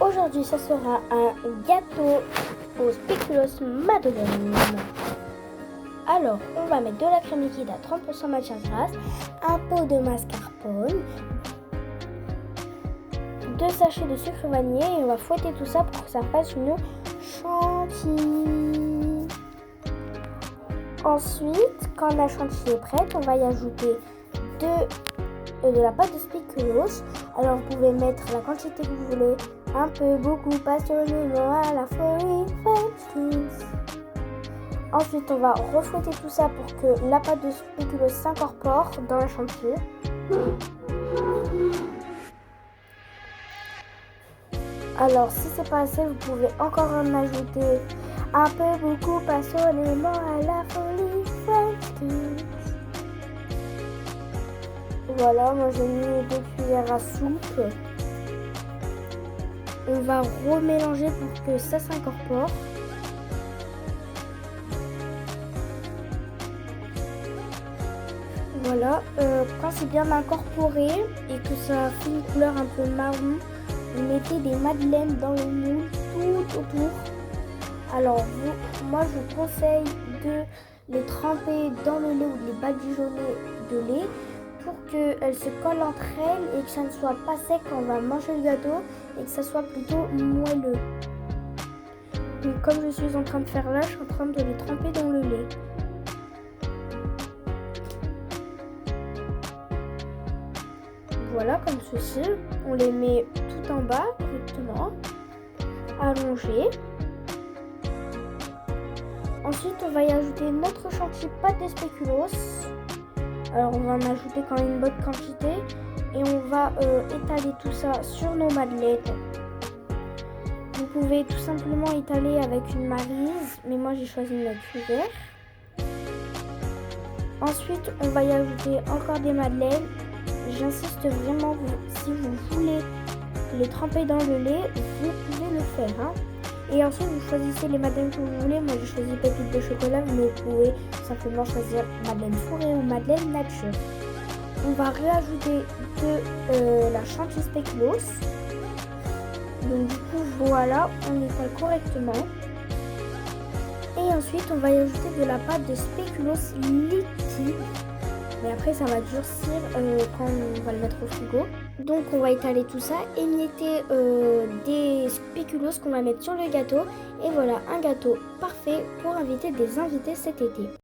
Aujourd'hui, ça sera un gâteau au spéculoos madeleine. Alors, on va mettre de la crème liquide à 30% matière grasse, un pot de mascarpone, 2 sachets de sucre vanillé et on va fouetter tout ça pour que ça fasse une chantilly. Ensuite, quand la chantilly est prête, on va y ajouter de la pâte de spéculoos. Alors vous pouvez mettre la quantité que vous voulez, un peu, beaucoup, passionnément, à la folie, French. Ensuite on va refouetter tout ça pour que la pâte de spéculoos s'incorpore dans la chantilly. Alors si c'est pas assez, vous pouvez encore en ajouter un peu, beaucoup, passionnément, à la folie, French. Voilà, moi j'ai mis 2 cuillères à soupe. On va remélanger pour que ça s'incorpore. Voilà, quand c'est bien incorporé et que ça fait une couleur un peu marron, vous mettez des madeleines dans le moule tout autour. Alors moi je vous conseille de les tremper dans le lait ou de les badigeonner de lait pour qu'elles se collent entre elles et que ça ne soit pas sec quand on va manger le gâteau et que ça soit plutôt moelleux. Donc comme je suis en train de faire là, je suis en train de les tremper dans le lait. Voilà, comme ceci, on les met tout en bas correctement, allongés. Ensuite, on va y ajouter notre chantilly pâte de spéculoos. Alors, on va en ajouter quand même une bonne quantité et on va étaler tout ça sur nos madeleines. Vous pouvez tout simplement étaler avec une maryse, mais moi j'ai choisi une cuillère. Ensuite, on va y ajouter encore des madeleines. J'insiste vraiment, si vous voulez les tremper dans le lait, vous pouvez le faire. Et ensuite, vous choisissez les madeleines que vous voulez. Moi, j'ai choisi pépites de chocolat, mais vous pouvez simplement choisir madeleine fourrée ou madeleine nature. On va réajouter de la chantilly spéculoos. Donc du coup, voilà, on étale correctement. Et ensuite, on va y ajouter de la pâte de spéculoos liquide. Mais après, ça va durcir quand on va le mettre au frigo. Donc, on va étaler tout ça, émietter des spéculoos qu'on va mettre sur le gâteau. Et voilà, un gâteau parfait pour inviter des invités cet été.